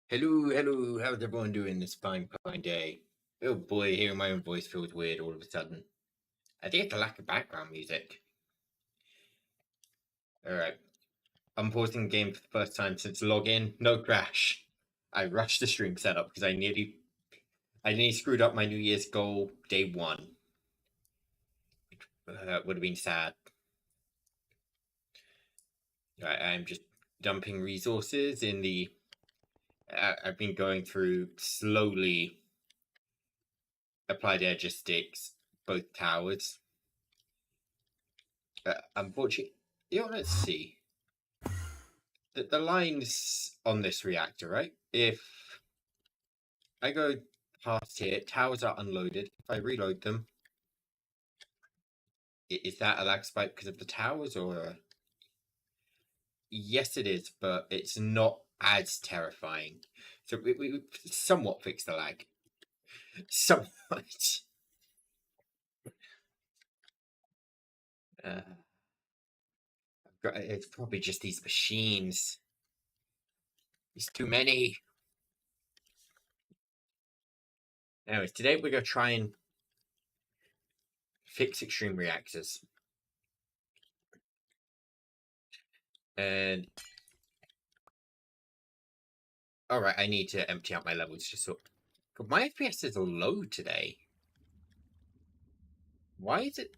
Hello, hello, how's everyone doing this fine day? Oh boy, hearing my own voice feels weird all of a sudden. I think it's a lack of background music. Alright, I'm pausing the game for the first time since login. No crash. I rushed the stream setup because I nearly screwed up my New Year's goal day one. Would have been sad. Right, I'm just dumping resources in the... I've been going through slowly applied logistics, both towers. Unfortunately, let's see. The lines on this reactor, right? If I go past here, towers are unloaded. If I reload them, is that a lag spike because of the towers, or? Yes, it is, but it's not as terrifying. So we somewhat fixed the lag. Somewhat. It's probably just these machines. There's too many. Anyways, today we're going to try and fix extreme reactors. And... Alright, I need to empty out my levels just so... My FPS is low today. Why is it...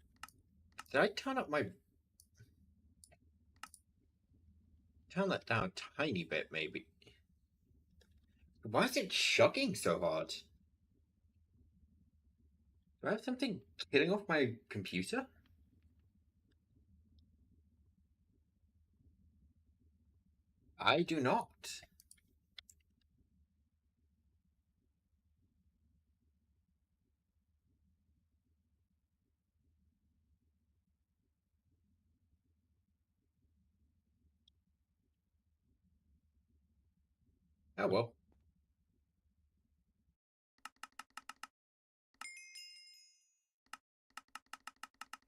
Did I turn up my... Turn that down a tiny bit, maybe. Why is it chugging so hard? Do I have something killing off my computer? I do not. Oh well.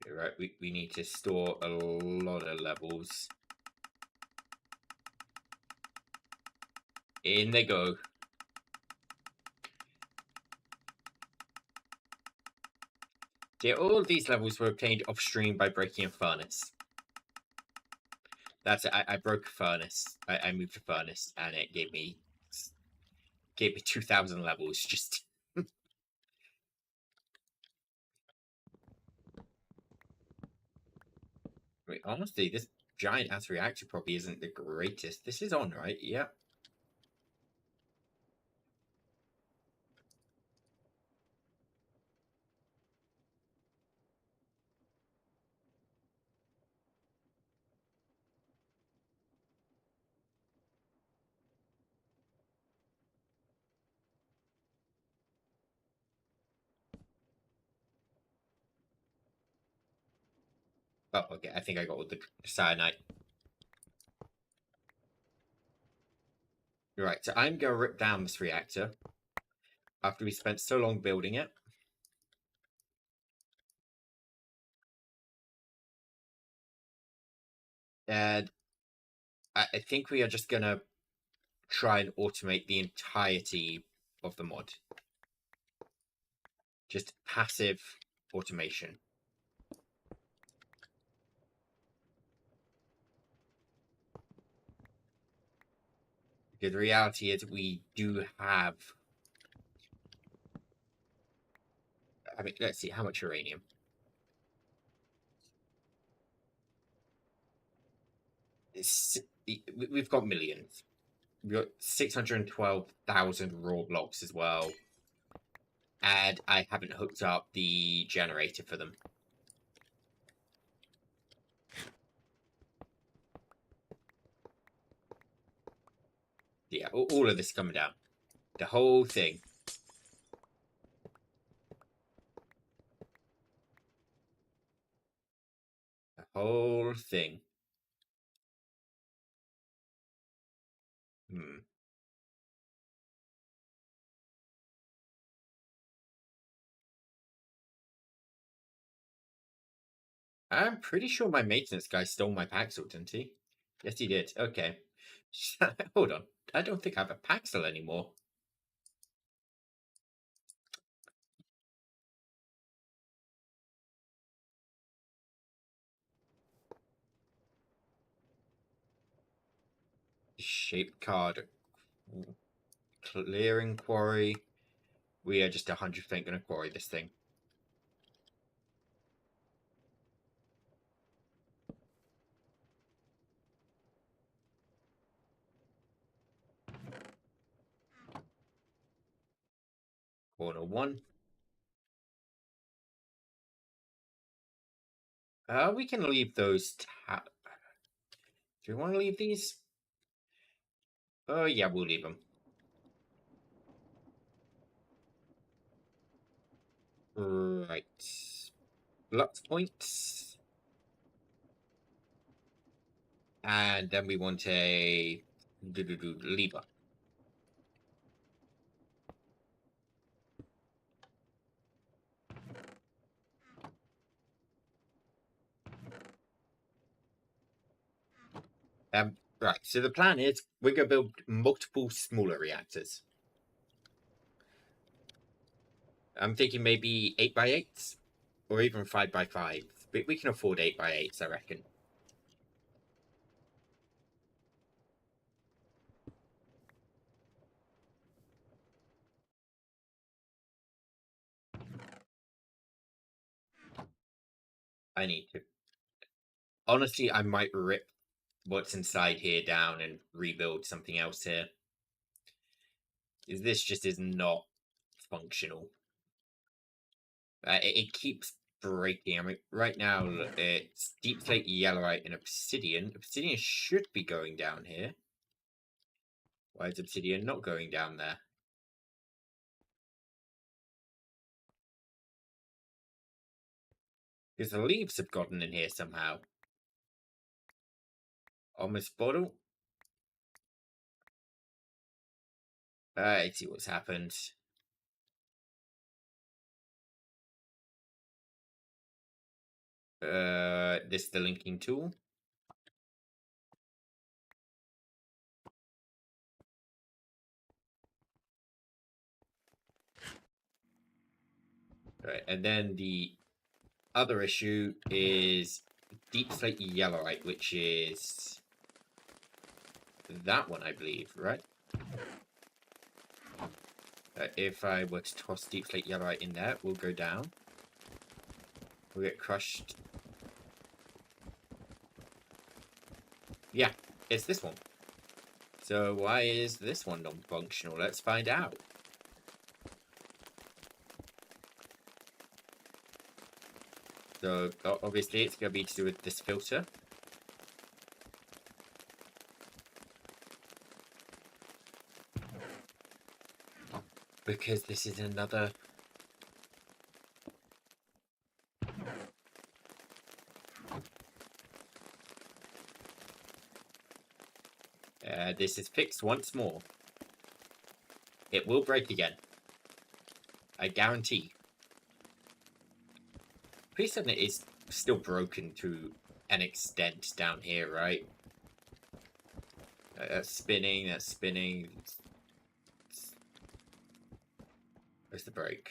You're right, we need to store a lot of levels. In they go. Yeah, all of these levels were obtained off stream by breaking a furnace. That's it. I broke a furnace. I moved a furnace, and it gave me 2,000 levels. Just wait, honestly, this giant ass reactor probably isn't the greatest. This is on, right? Yeah. Oh, okay. I think I got all the cyanide. Right, so I'm gonna rip down this reactor after we spent so long building it. And I think we are just gonna try and automate the entirety of the mod. Just passive automation. Because the reality is we do have... I mean, let's see, how much uranium? We've got millions. We've got 612,000 raw blocks as well. And I haven't hooked up the generator for them. Yeah, all of this coming down. The whole thing. The whole thing. I'm pretty sure my maintenance guy stole my Paxel, didn't he? Yes, he did. Okay. Hold on. I don't think I have a Paxel anymore. Shape card. Clearing quarry. We are just 100% going to quarry this thing. Corner 1. We can leave those Do we want to leave these? Oh, yeah, we'll leave them. Right. Lux points. And then we want a lever. Right, so the plan is we're going to build multiple smaller reactors. I'm thinking maybe 8x8s or even 5x5. But we can afford 8x8s, I reckon. I need to. Honestly, I might rip what's inside here down and rebuild something else here. This just is not functional. It keeps breaking. I mean, right now it's deep slate yellowite and obsidian. Obsidian should be going down here. Why is obsidian not going down there? Because the leaves have gotten in here somehow. Almost bottle. Let's see what's happened. This is the linking tool. Right, and then the other issue is deep slate yellowite, which is that one, I believe, right? If I were to toss deep slate yellowite in there, it will go down. We'll get crushed. Yeah, it's this one. So why is this one non-functional? Let's find out. So obviously it's going to be to do with this filter. Because this is another... this is fixed once more. It will break again. I guarantee. Pretty certain it is still broken to an extent down here, right? That's spinning, that's spinning. Where's the break?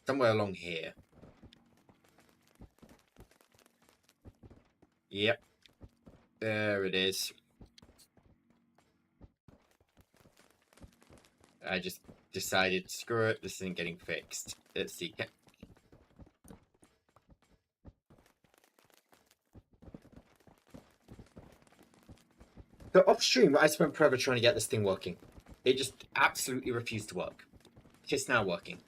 Somewhere along here. Yep. There it is. I just decided, screw it, this isn't getting fixed. Let's see. So off stream, I spent forever trying to get this thing working. It just absolutely refused to work. Just now working.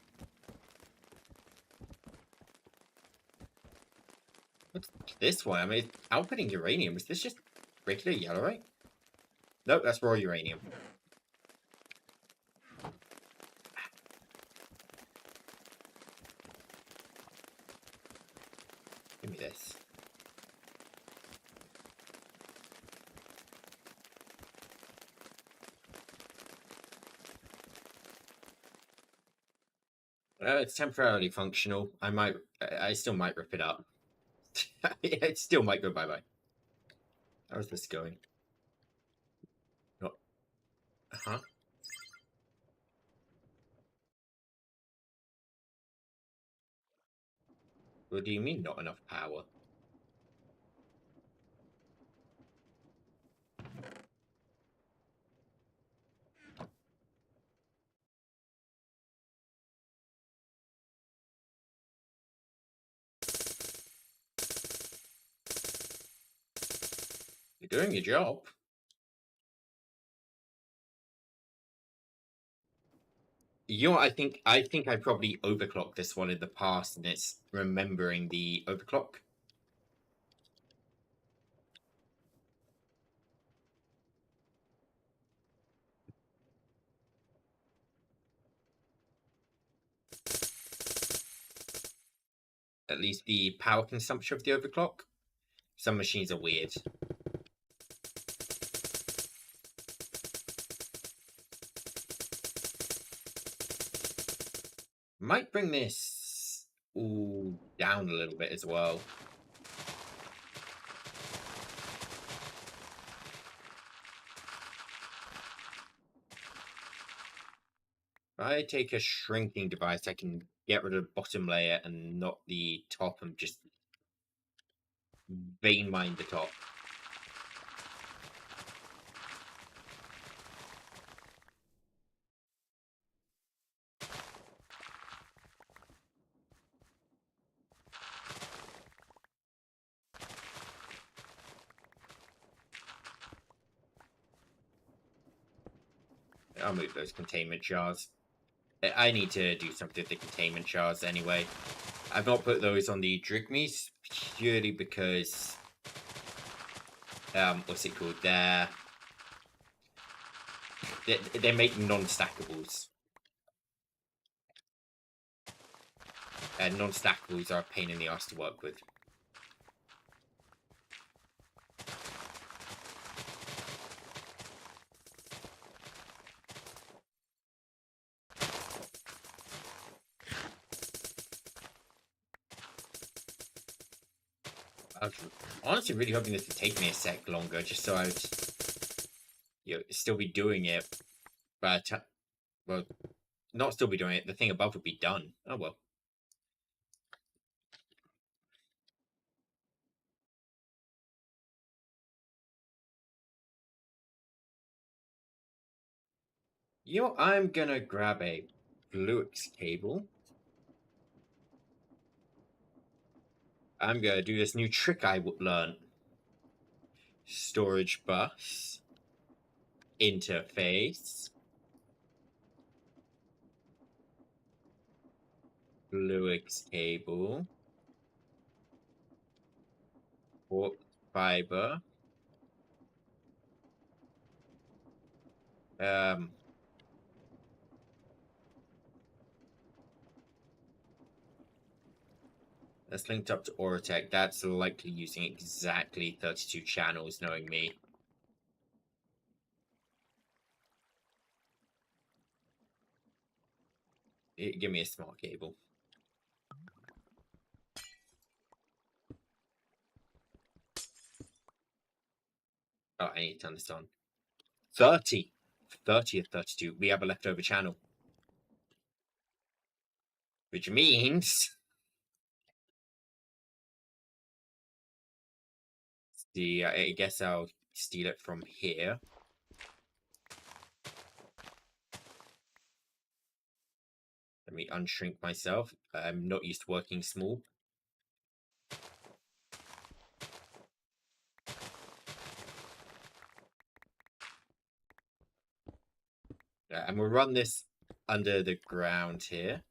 What's this one? I mean, it's outputting uranium. Is this just regular yellowite? Nope, that's raw uranium. Give me this. It's temporarily functional. I still might rip it up. It still might go bye-bye. How's this going? Not... Huh? What do you mean, not enough power? You're doing your job. You know what, I think I probably overclocked this one in the past, and it's remembering the overclock. At least the power consumption of the overclock. Some machines are weird. Might bring this all down a little bit as well. If I take a shrinking device, I can get rid of the bottom layer and not the top, and just vein mine the top. I'll move those containment shards. I need to do something with the containment shards anyway. I've not put those on the Drigmies purely because what's it called? They make non-stackables. And non-stackables are a pain in the ass to work with. I was honestly really hoping this would take me a sec longer, just so I would, still be doing it. But, well, not still be doing it. The thing above would be done. Oh well. I'm gonna grab a Fluix cable. I'm gonna do this new trick I learned. Storage bus. Interface. Fluix cable. Port fiber. That's linked up to Orotech. That's likely using exactly 32 channels, knowing me. Give me a smart cable. I need to turn this on. 30. 30 of 32. We have a leftover channel. Which means... I guess I'll steal it from here. Let me unshrink myself. I'm not used to working small. And we'll run this under the ground here.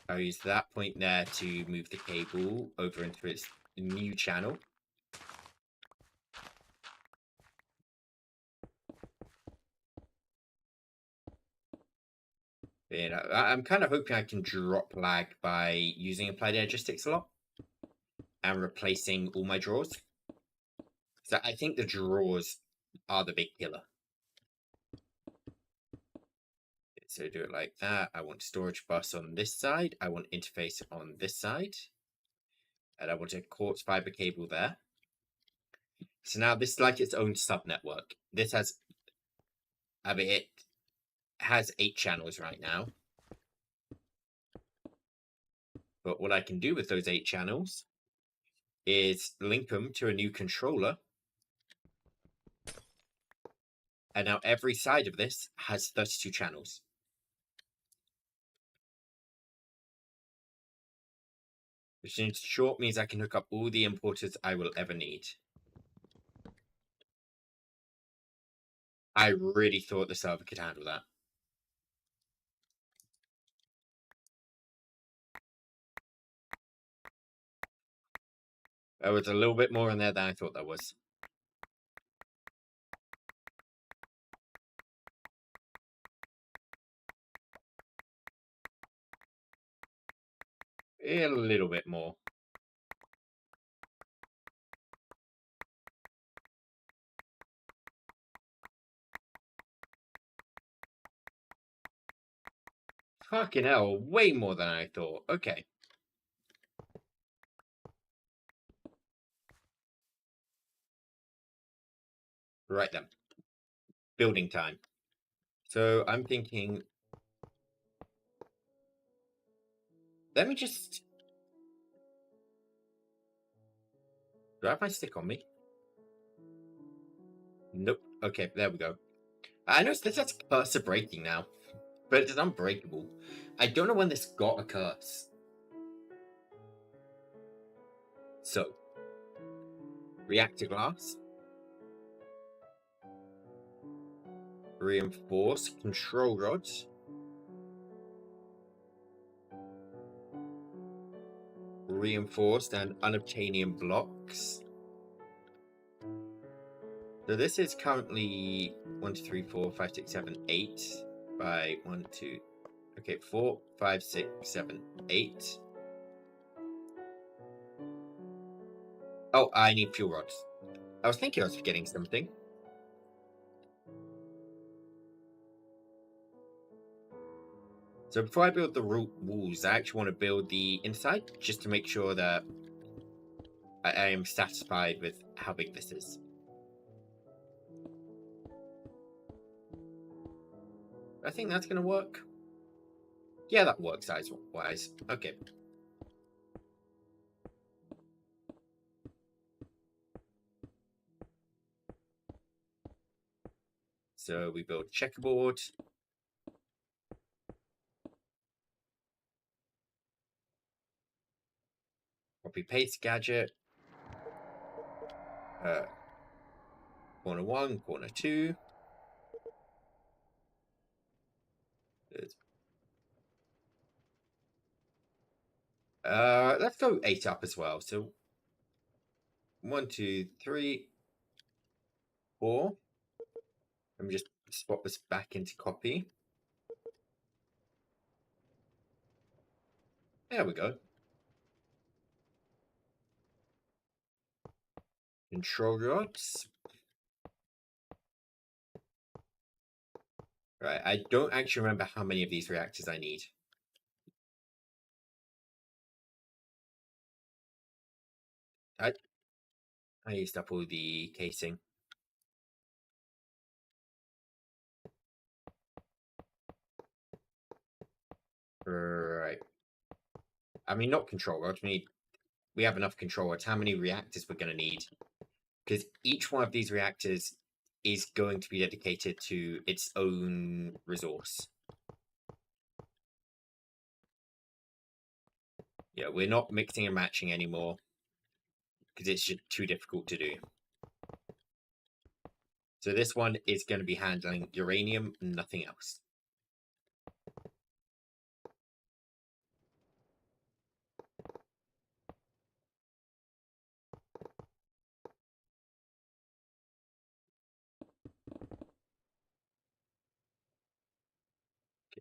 I'll use that point there to move the cable over into its new channel. And I'm kind of hoping I can drop lag by using applied energistics a lot and replacing all my drawers. So I think the drawers are the big killer. So do it like that. I want storage bus on this side. I want interface on this side. And I want a quartz fiber cable there. So now this is like its own sub-network. This has... I mean, it has 8 channels right now. But what I can do with those 8 channels is link them to a new controller. And now every side of this has 32 channels. Which in short means I can hook up all the importers I will ever need. I really thought the server could handle that. There was a little bit more in there than I thought there was. A little bit more. Fucking hell, way more than I thought. Okay. Right then. Building time. So I'm thinking... Let me just... Do I have my stick on me? Nope. Okay, there we go. I know this has cursor breaking now, but it's unbreakable. I don't know when this got a curse. So, reactor glass. Reinforced control rods. Reinforced and unobtainium blocks. So this is currently 1, 2, 3, 4, 5, 6, 7, 8 by 1, 2. Okay, 4, 5, 6, 7, 8. Oh, I need fuel rods. I was thinking I was forgetting something. So before I build the walls, I actually want to build the inside just to make sure that I am satisfied with how big this is. I think that's going to work. Yeah, that works size-wise. Okay. So we build checkerboard. Copy paste gadget. Corner 1, corner 2. Let's go 8 up as well. So 1, 2, 3, 4. Let me just swap this back into copy. There we go. Control rods. Right, I don't actually remember how many of these reactors I need. I used up all the casing. Right. I mean, not control rods. We have enough control rods. How many reactors we're going to need? Because each one of these reactors is going to be dedicated to its own resource. Yeah, we're not mixing and matching anymore because it's just too difficult to do. So this one is going to be handling uranium, nothing else.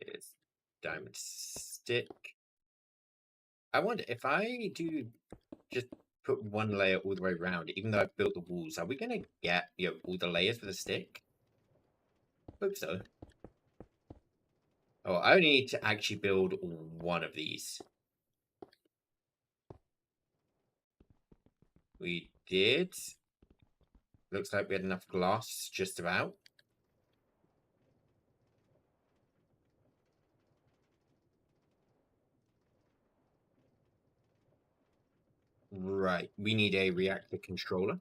Here's diamond stick. I wonder if I do just put one layer all the way around, even though I've built the walls, are we going to get all the layers for the stick? Hope so. Oh, I only need to actually build one of these. We did. Looks like we had enough glass, just about. Right, we need a reactor controller.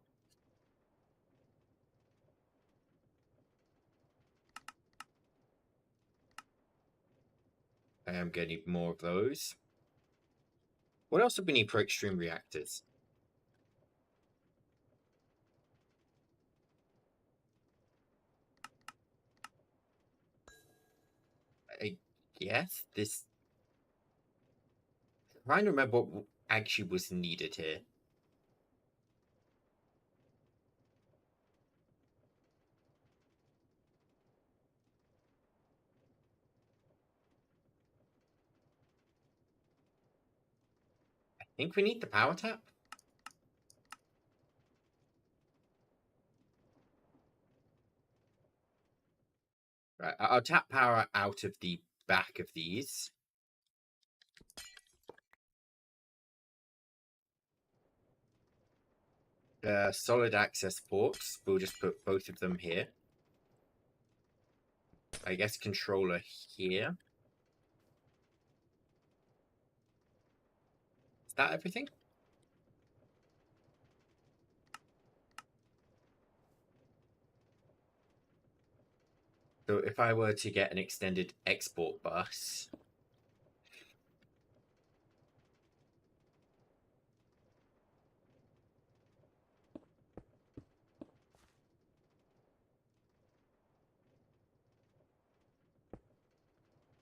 I am going to need more of those. What else do we need for extreme reactors? I guess this... I'm trying to remember what actually was needed here. I think we need the power tap. Right, I'll tap power out of the back of these. Solid access ports. We'll just put both of them here. I guess controller here. Is that everything? So if I were to get an extended export bus,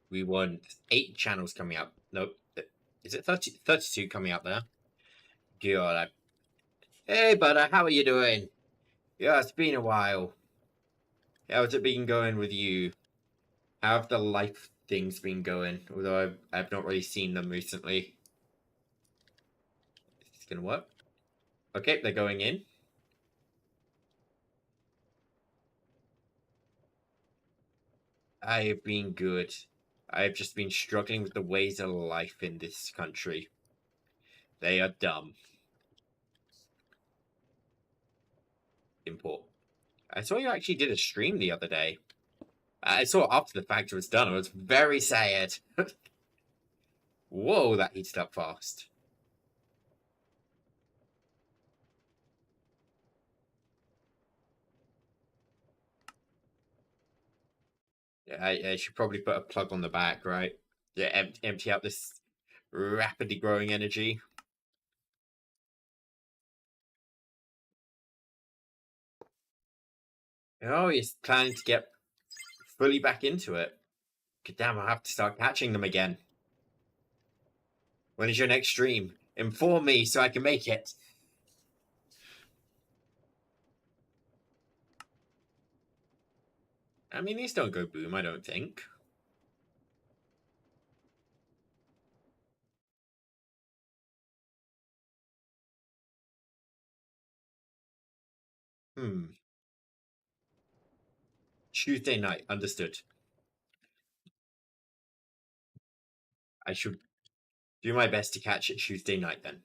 we want 8 channels coming up. Nope. Is it 32 coming up there? God. Hey, brother, how are you doing? Yeah, it's been a while. How's it been going with you? How have the life things been going? Although I've not really seen them recently. Is this gonna work? Okay, they're going in. I have been good. I have just been struggling with the ways of life in this country. They are dumb. Import. I saw you actually did a stream the other day. I saw it after the fact it was done. I was very sad. Whoa, that heated up fast. Yeah, I should probably put a plug on the back, right? Yeah, empty out this rapidly growing energy. Oh, he's planning to get fully back into it. God damn, I'll have to start catching them again. When is your next stream? Inform me so I can make it. I mean, these don't go boom, I don't think. Tuesday night, understood. I should do my best to catch it Tuesday night then.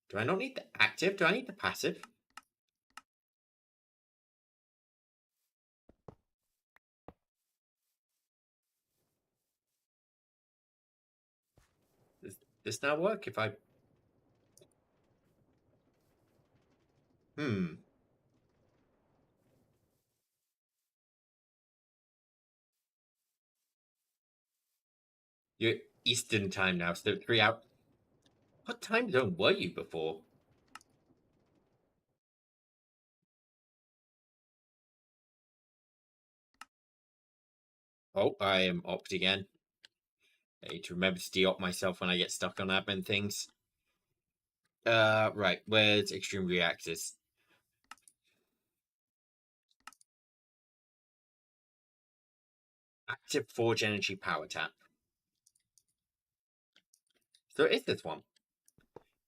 Do I not need the active? Do I need the passive? this now work if I... You're Eastern time now, so 3 hours. What time zone were you before? Oh, I am opt again. I need to remember to de-opt myself when I get stuck on admin things. Right, where's Extreme Reactors? Active Forge Energy Power Tap. So it is this one.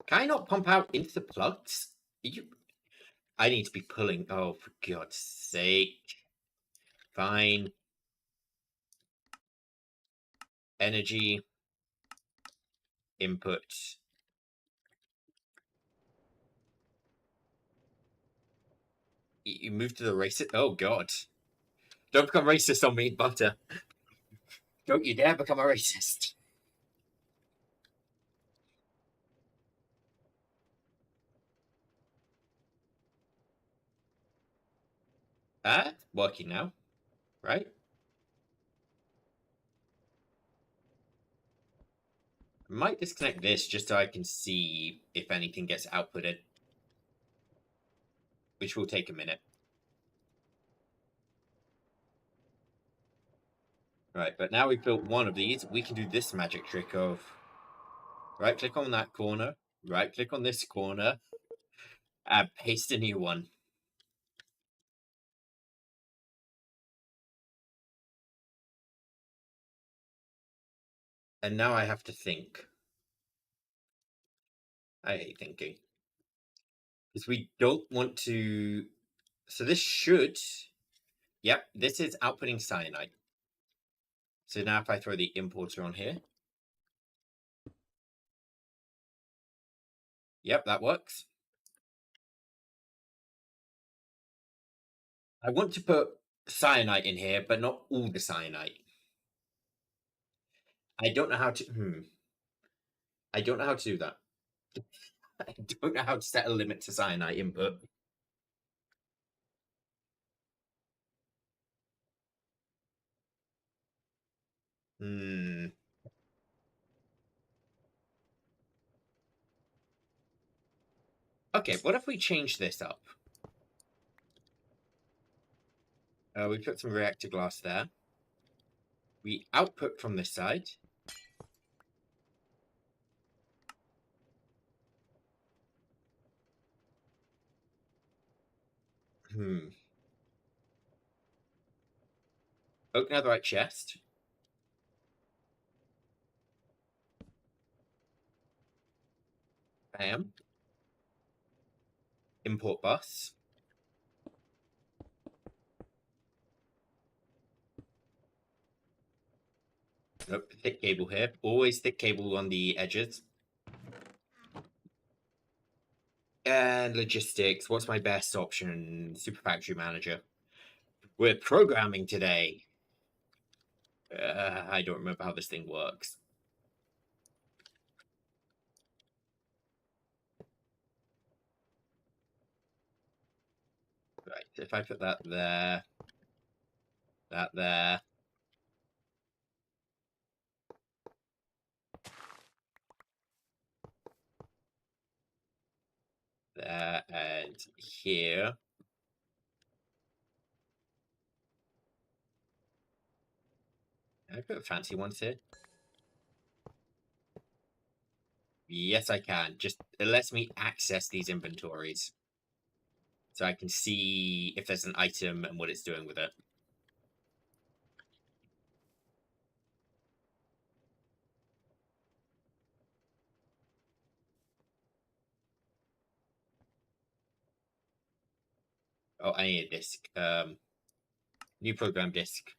Can I not pump out into the plugs? I need to be pulling. Oh, for God's sake. Fine. Energy. Input. You move to the racist. Oh, God. Don't become racist on me, Butter. Don't you dare become a racist. Working now, right? I might disconnect this just so I can see if anything gets outputted, which will take a minute. Right, but now we've built one of these, we can do this magic trick of right-click on that corner, right-click on this corner, and paste a new one. And now I have to think. I hate thinking. Because we don't want to... So this should... Yep, this is outputting cyanide. So now if I throw the importer on here... Yep, that works. I want to put cyanide in here, but not all the cyanide. I don't know how to... I don't know how to do that. I don't know how to set a limit to cyanide input. Okay, what if we change this up? We put some reactor glass there. We output from this side. Open out the right chest. Bam. Import bus. Nope, thick cable here. Always thick cable on the edges. And logistics. What's my best option? Super Factory Manager. We're programming today. I don't remember how this thing works. Right, if I put that there, that there. There and here. Can I put fancy ones here? Yes, I can. Just it lets me access these inventories. So I can see if there's an item and what it's doing with it. Oh, I need a disk. New program disk.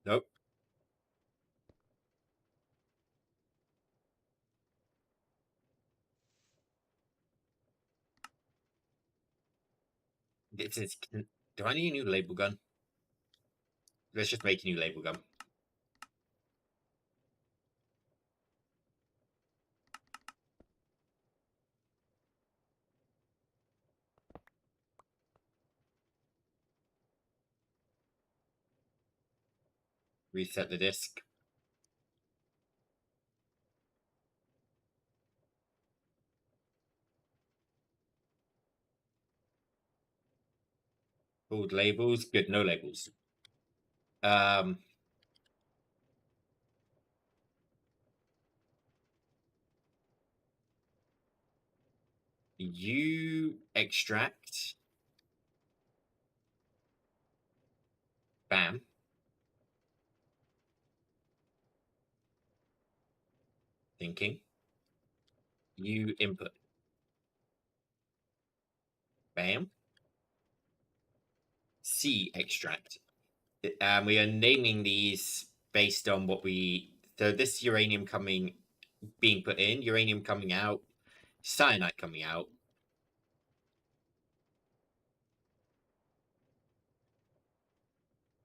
Nope. This is. Do I need a new label gun? Let's just make a new label gun. Reset the disk. Old labels. Good, no labels. You extract. Bam. Thinking. You input. Bam. C extract. We are naming these based on what we. So this uranium being put in, uranium coming out, cyanide coming out.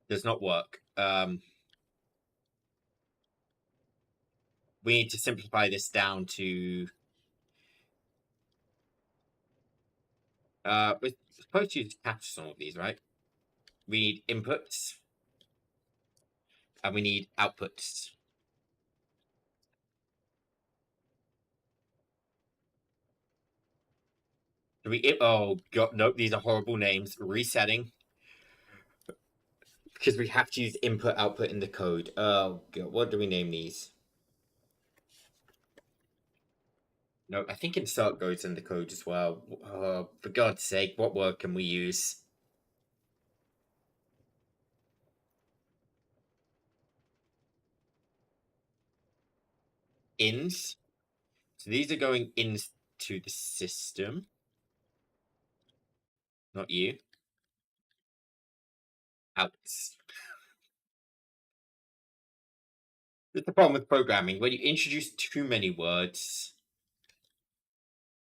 Does not work. We need to simplify this down to. We're supposed to capture some of these, right? We need inputs and we need outputs. Oh god, nope, these are horrible names. Resetting. Because we have to use input output in the code. Oh god, what do we name these? No, I think insert goes in the code as well. For God's sake, what word can we use? Ins. So these are going into the system. Not you. Outs. That's the problem with programming. When you introduce too many words,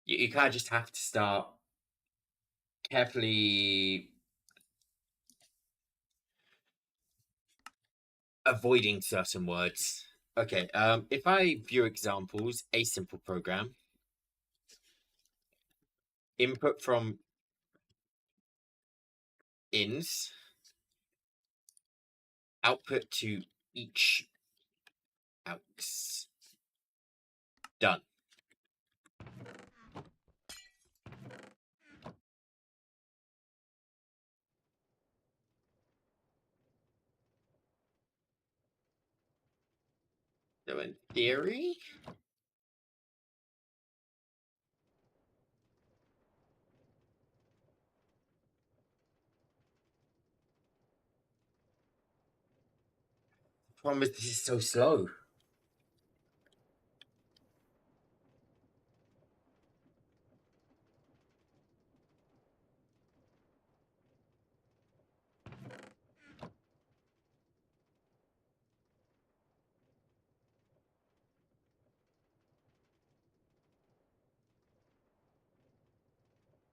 you kind of just have to start carefully avoiding certain words. Okay, if I view examples, a simple program, input from ins, output to each outs. Done. So in theory, the problem is this is so slow.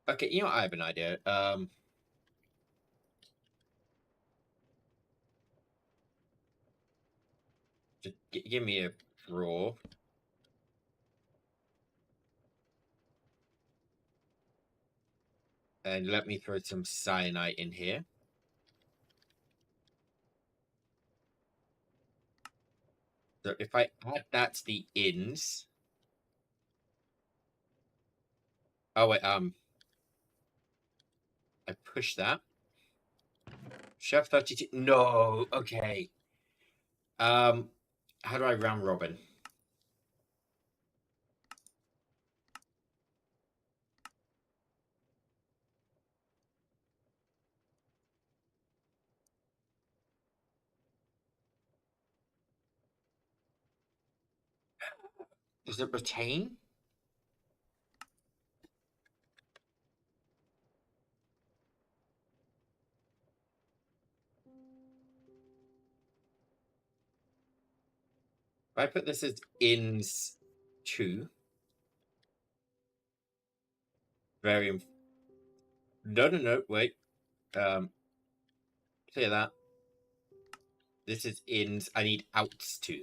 Okay, you know what? I have an idea. Just give me a draw. And let me throw some cyanide in here. So if I add that to the ins. Oh wait, I push that. Chef 32. No, okay. How do I round robin? Does it retain? If I put this as ins 2. Very. No, wait. Clear that. This is ins. I need outs too.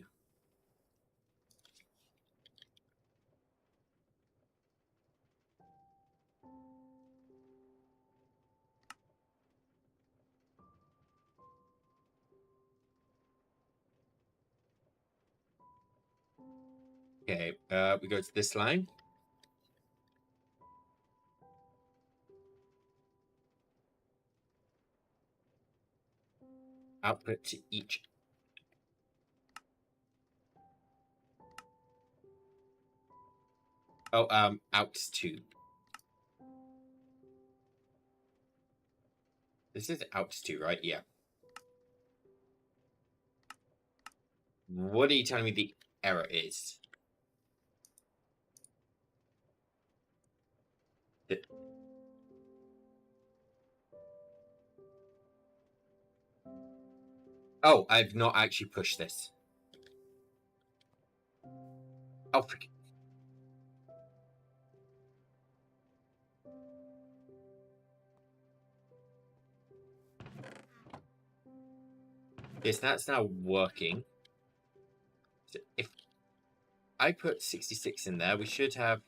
Okay, we go to this line. Output to each. Oh, outs two. This is outs two, right? Yeah. What are you telling me the error is? Oh, I've not actually pushed this. Oh, freaking. Yes, that's now working. So if I put 66 in there, we should have...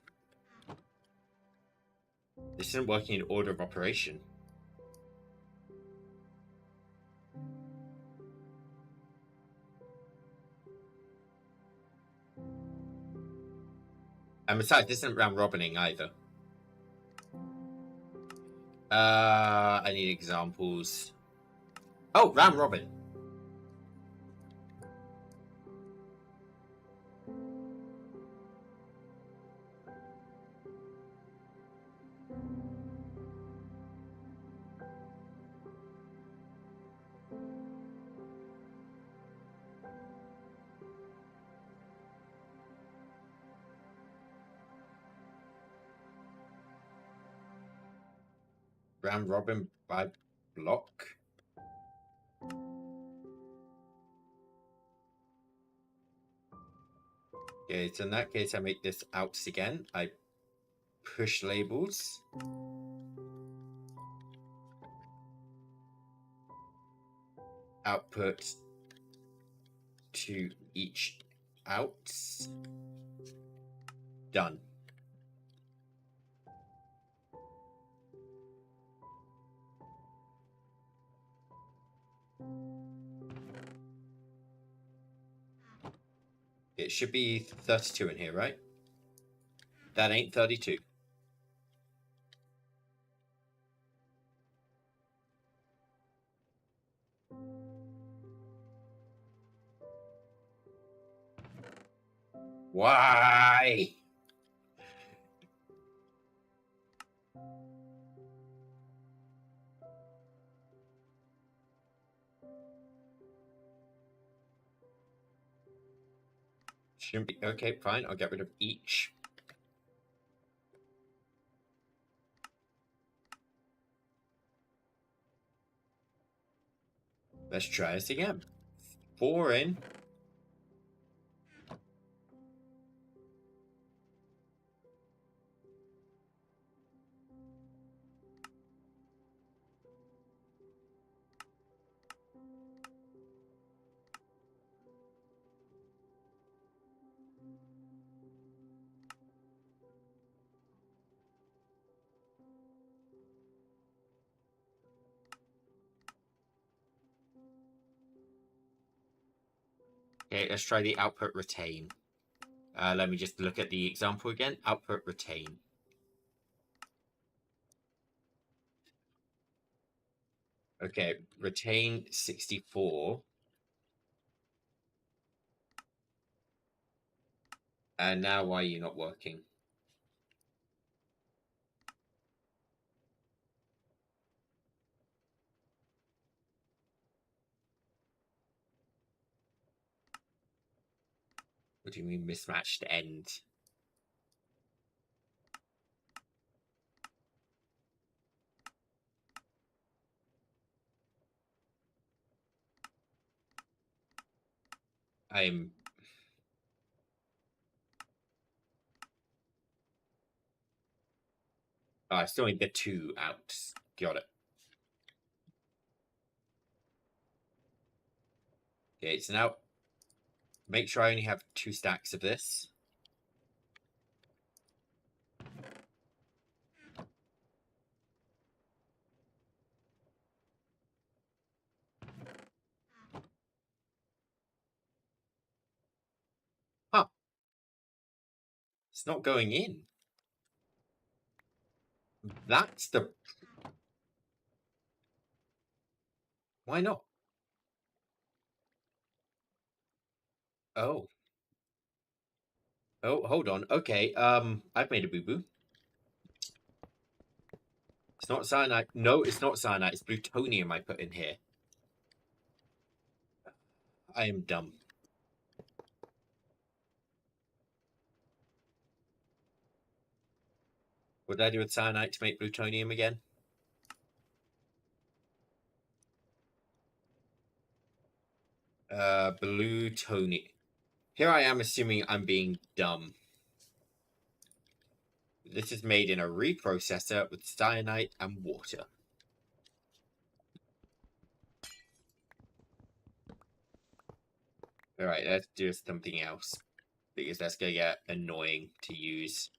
This isn't working in order of operation. And besides, this isn't round robining either. I need examples. Oh, round robin. Round robin by block. Okay, so in that case, I make this outs again. I push labels. Output to each outs. Done. It should be 32 in here, right? That ain't 32. Why? Shouldn't be. Okay, fine. I'll get rid of each. Let's try this again. 4 in. Okay, let's try the output retain. Let me just look at the example again. Output retain. Okay, retain 64. And now why are you not working? What do you mean mismatched end? I'm... Oh, I still need the 2 outs. Got it. Okay, so now make sure I only have 2 stacks of this. Huh. It's not going in. That's the... Why not? Oh. Oh, hold on. Okay, I've made a boo-boo. It's not cyanide. No, it's not cyanide. It's plutonium I put in here. I am dumb. What did I do with cyanide to make plutonium again? Plutonium. Here I am assuming I'm being dumb. This is made in a reprocessor with cyanide and water. Alright, let's do something else. Because that's gonna get annoying to use.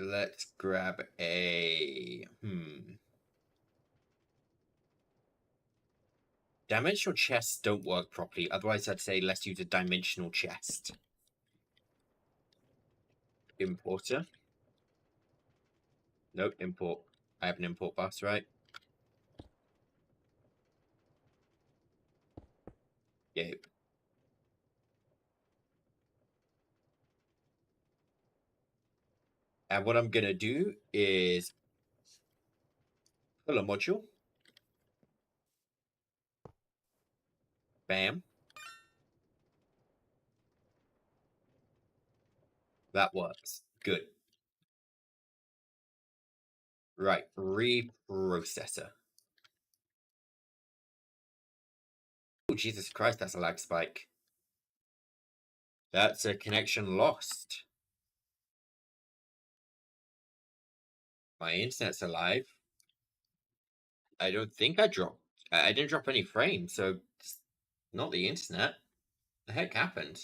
Let's grab a... Dimensional chests don't work properly. Otherwise, I'd say let's use a dimensional chest. Importer. Nope, import. I have an import bus, right? Yep. And what I'm gonna do is pull a module. Bam. That works. Good. Right, reprocessor. Oh, Jesus Christ, that's a lag spike. That's a connection lost. My internet's alive. I don't think I dropped. I didn't drop any frames, so it's not the internet. The heck happened?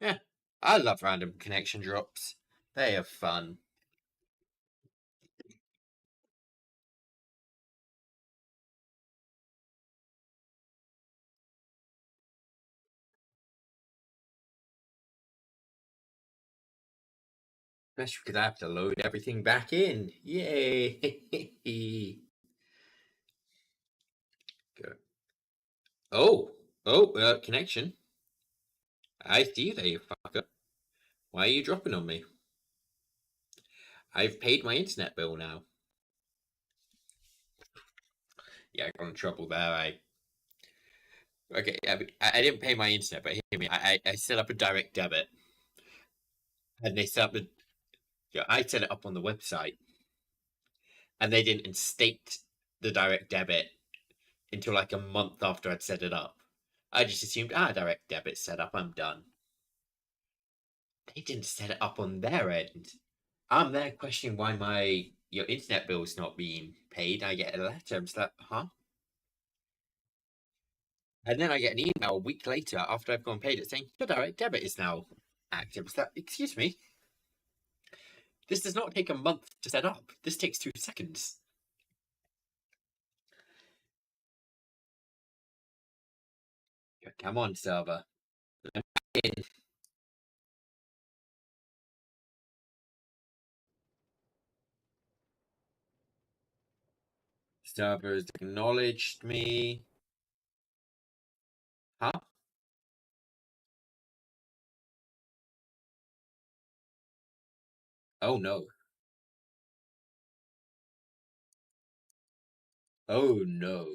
Yeah, I love random connection drops. They are fun. Especially because I have to load everything back in. Yay! Go. Connection. I see you there, you fucker. Why are you dropping on me? I've paid my internet bill now. Yeah, I got in trouble there. Okay, I didn't pay my internet, but hear me. I set up a direct debit, and they set up the. Yeah, I set it up on the website, and they didn't instate the direct debit until like a month after I'd set it up. I just assumed, direct debit set up, I'm done. They didn't set it up on their end. I'm there questioning why your internet bill's not being paid. I get a letter. I'm just like, huh? And then I get an email a week later after I've gone paid it saying your direct debit is now active. It's like, excuse me, this does not take a month to set up. This takes 2 seconds. Come on, server. In. Servers acknowledged me. Huh? Oh no. Oh no.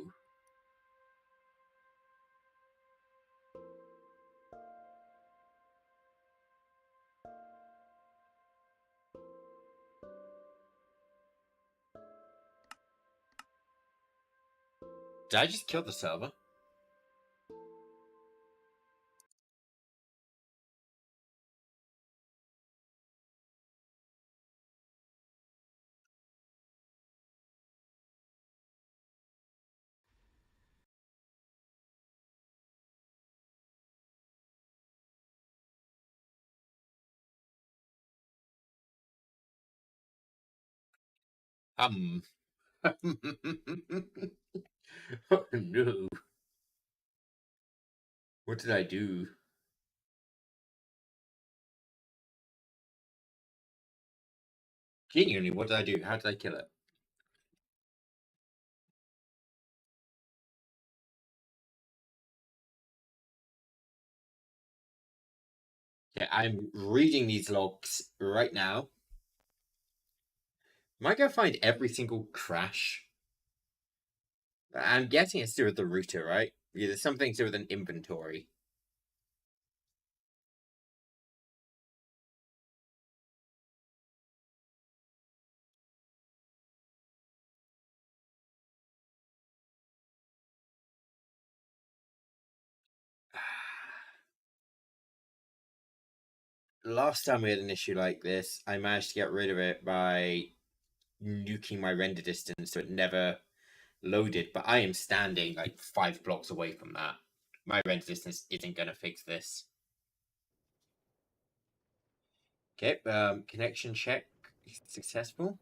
Did I just kill the server? Oh no. What did I do? Genuinely, what did I do? How did I kill it? Yeah, I'm reading these logs right now. Am I gonna find every single crash? I'm guessing it's to do with the router, right? Yeah, there's something to do with an inventory. Last time we had an issue like this, I managed to get rid of it by nuking my render distance so it never loaded, but I am standing like 5 blocks away from that. My render distance isn't going to fix this. Okay, connection check successful.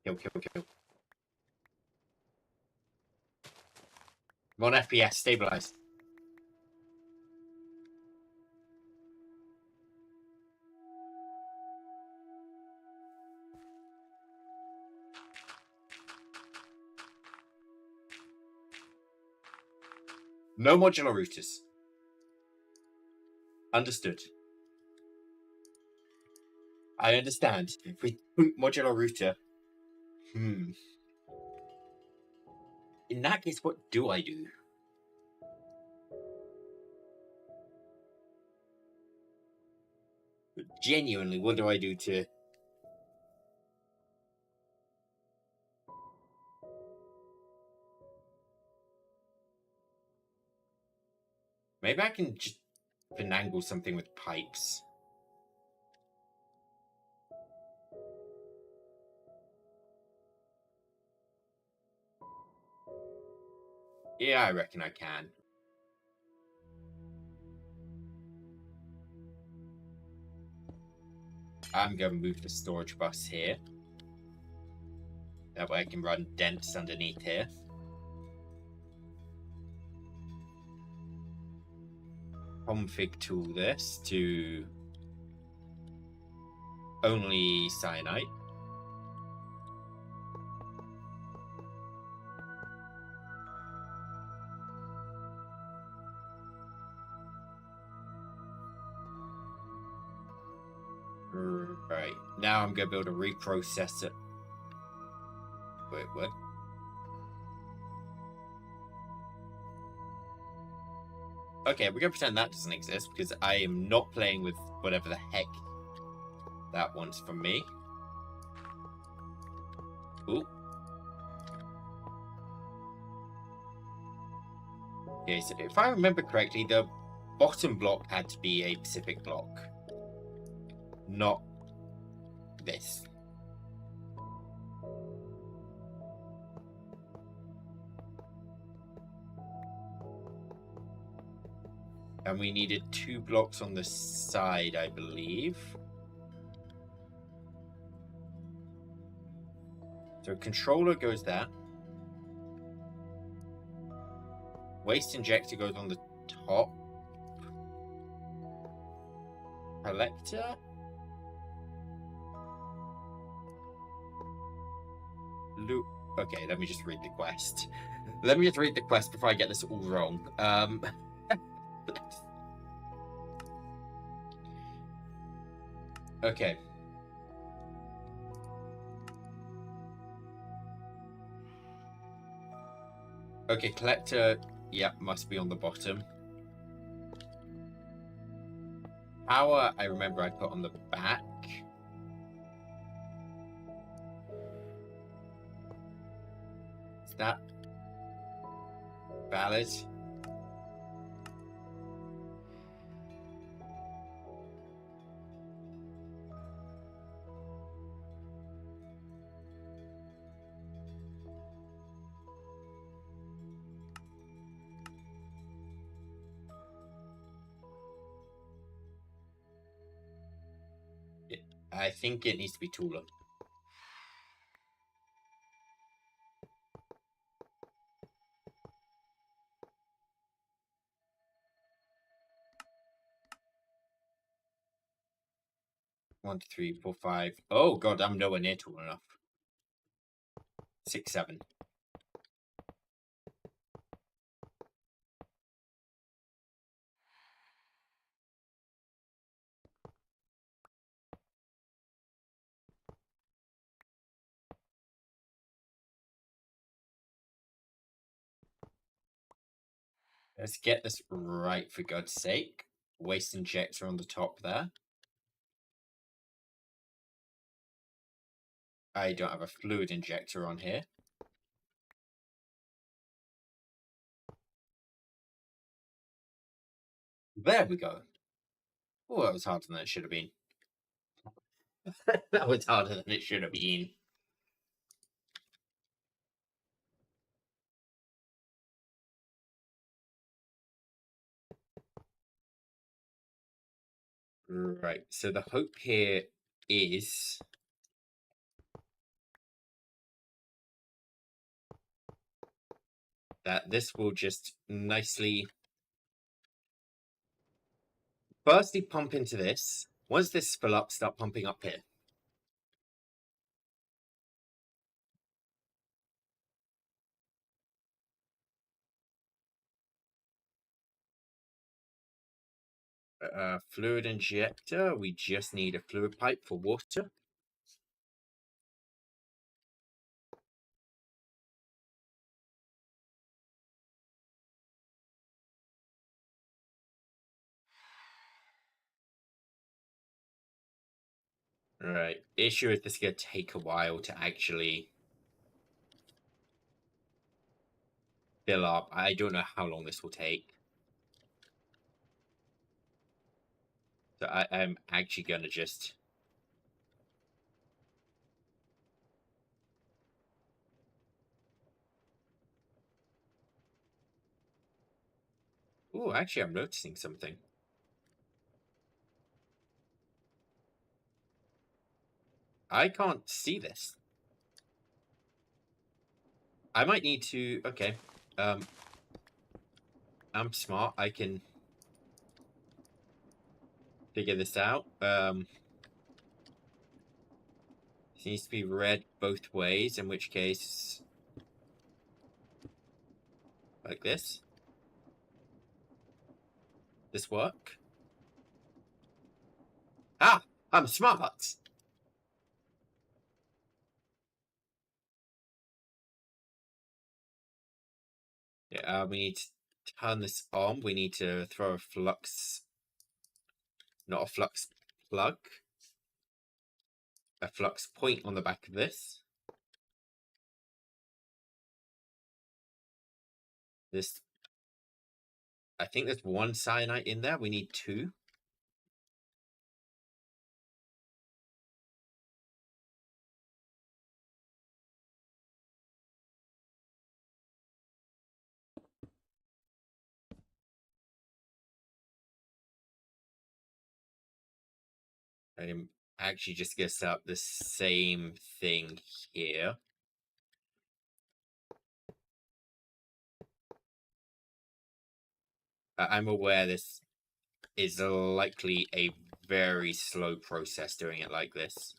Kill, kill, kill. 1 FPS, stabilize. No modular routers. Understood. I understand. If we boot modular router. In that case, what do I do? Genuinely, what do I do to... Maybe I can just finagle something with pipes. Yeah, I reckon I can. I'm going to move the storage bus here. That way I can run dents underneath here. Config tool this to only cyanide. Right, now I'm going to build a reprocessor. Wait, what? Okay, we're going to pretend that doesn't exist because I am not playing with whatever the heck that wants from me. Ooh. Okay, so if I remember correctly, the bottom block had to be a Pacific block. Not this. And we needed 2 blocks on the side, I believe. So controller goes there. Waste injector goes on the top. Collector? Loop. Okay, let me just read the quest. Let me just read the quest before I get this all wrong. Okay. Okay, collector, yeah, must be on the bottom. Power, I remember I put on the back. that valid? I think it needs to be taller. One, two, three, four, five. Oh god, I'm nowhere near tall enough. 6, 7. Let's get this right, for God's sake. Waste injector on the top there. I don't have a fluid injector on here. There we go. Oh, that was harder than it should have been. That was harder than it should have been. Right, so the hope here is that this will just nicely firstly pump into this. Once this fill up, start pumping up here. Fluid injector. We just need a fluid pipe for water. Right. Issue is this is going to take a while to actually fill up. I don't know how long this will take. So I'm actually going to just... Oh, actually, I'm noticing something. I can't see this. I might need to... Okay. I'm smart. I can figure this out. It needs to be read both ways, in which case... Like this. This work? Ah! I'm smart! Yeah, we need to turn this on. We need to throw a flux... Not a flux plug. A flux point on the back of this. This... I think there's one cyanide in there. We need 2. I'm actually just going to set up the same thing here. I'm aware this is likely a very slow process doing it like this.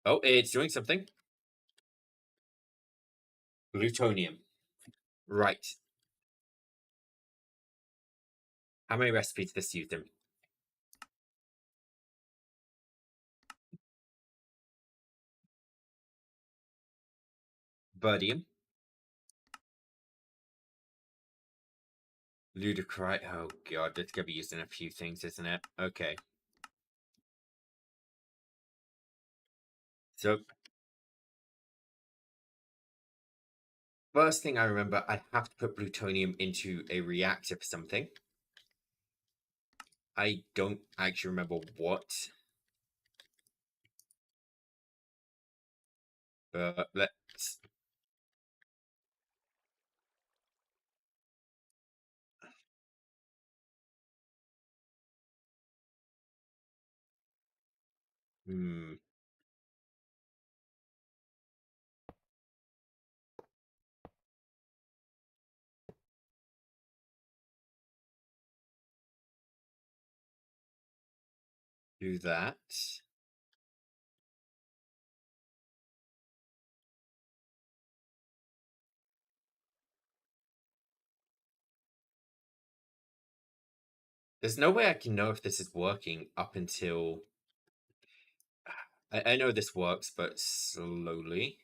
Oh, it's doing something. Plutonium. Right. How many recipes this used in? Birdium. Ludicrous. Oh god, that's gonna be used in a few things, isn't it? Okay. So, first thing I remember, I have to put plutonium into a reactor for something. I don't actually remember what. But let's... do that. There's no way I can know if this is working up until... I know this works, but slowly.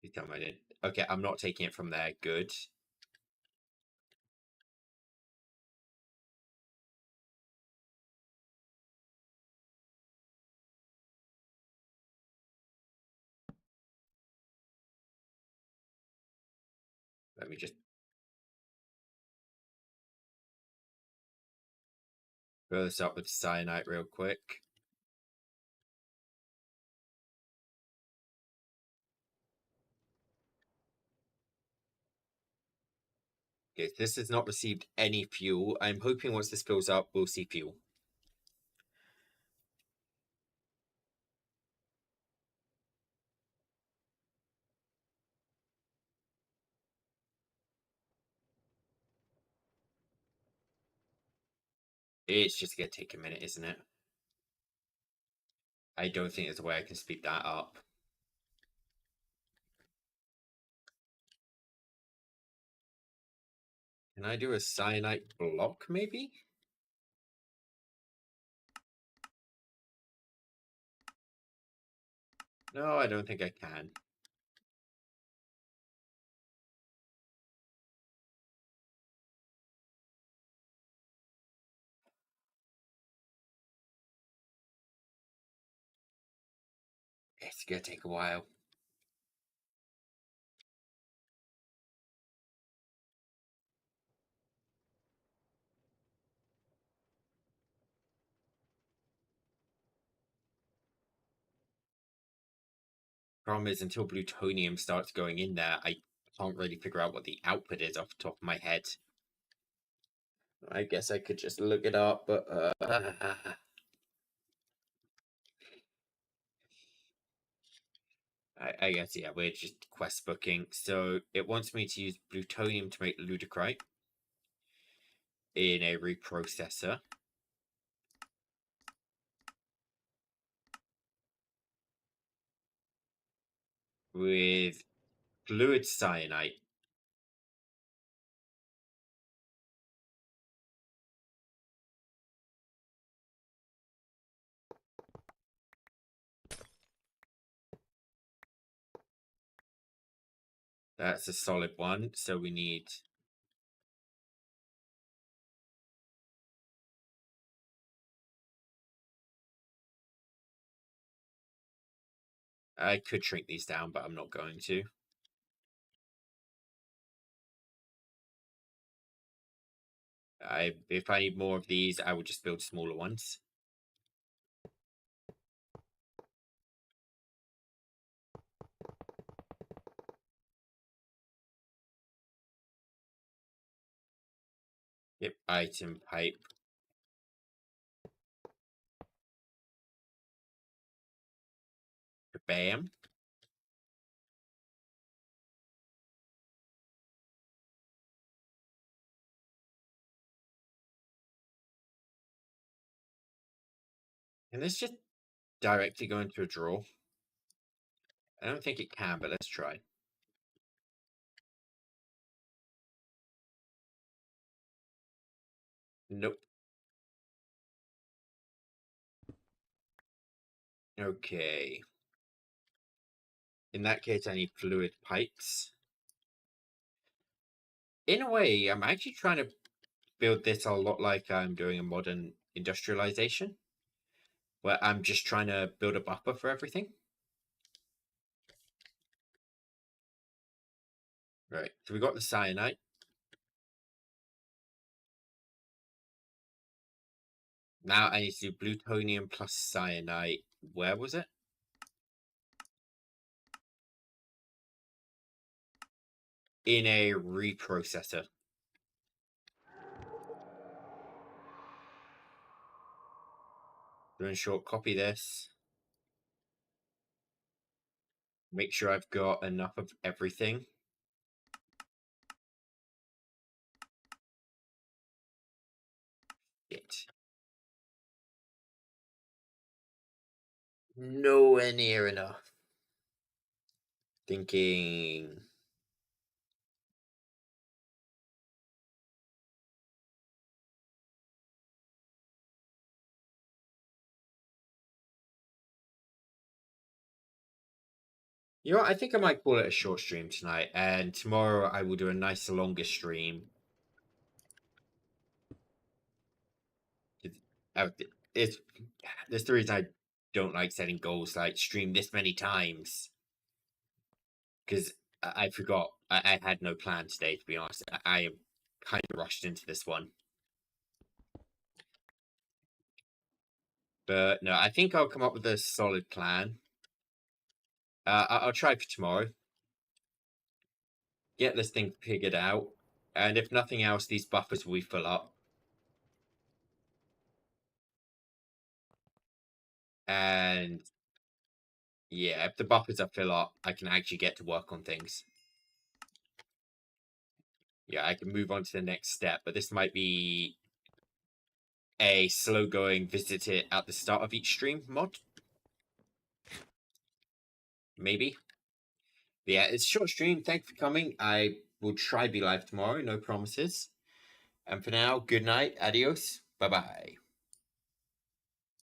You tell me I did. Okay, I'm not taking it from there. Good. Let me just fill this up with cyanide real quick. Okay, this has not received any fuel. I'm hoping once this fills up, we'll see fuel. It's just gonna take a minute, isn't it? I don't think there's a way I can speed that up. Can I do a cyanide block, maybe? No, I don't think I can. It's gonna take a while. Problem is, until plutonium starts going in there, I can't really figure out what the output is off the top of my head. I guess I could just look it up, but I guess, yeah, we're just quest booking. So it wants me to use plutonium to make ludicrite in a reprocessor with fluid cyanide. That's a solid one. So we need... I could shrink these down, but I'm not going to. If I need more of these, I will just build smaller ones. Yep, item pipe. Bam. Can this just directly go into a drawer? I don't think it can, but let's try. Nope. Okay. In that case, I need fluid pipes. in a way, I'm actually trying to build this a lot like I'm doing a modern industrialization, where I'm just trying to build a buffer for everything. Right, so we got the cyanide. Now I need to do plutonium plus cyanide. Where was it? In a reprocessor. Doing short copy this. Make sure I've got enough of everything. It. Nowhere near enough. Thinking. You know what? I think I might call it a short stream tonight, and tomorrow I will do a nice longer stream. It's there's the reason I don't like setting goals like stream this many times, because I forgot I had no plan today, to be honest. I am kind of rushed into this one, but no, I think I'll come up with a solid plan. I'll try for tomorrow. Get this thing figured out, and if nothing else, these buffers will fill up. And yeah, if the buffers are fill up, I can actually get to work on things. Yeah, I can move on to the next step, but this might be a slow going visit it at the start of each stream mod. Maybe. But yeah, it's a short stream. Thanks for coming. I will try to be live tomorrow, no promises. And for now, good night, adios, bye bye.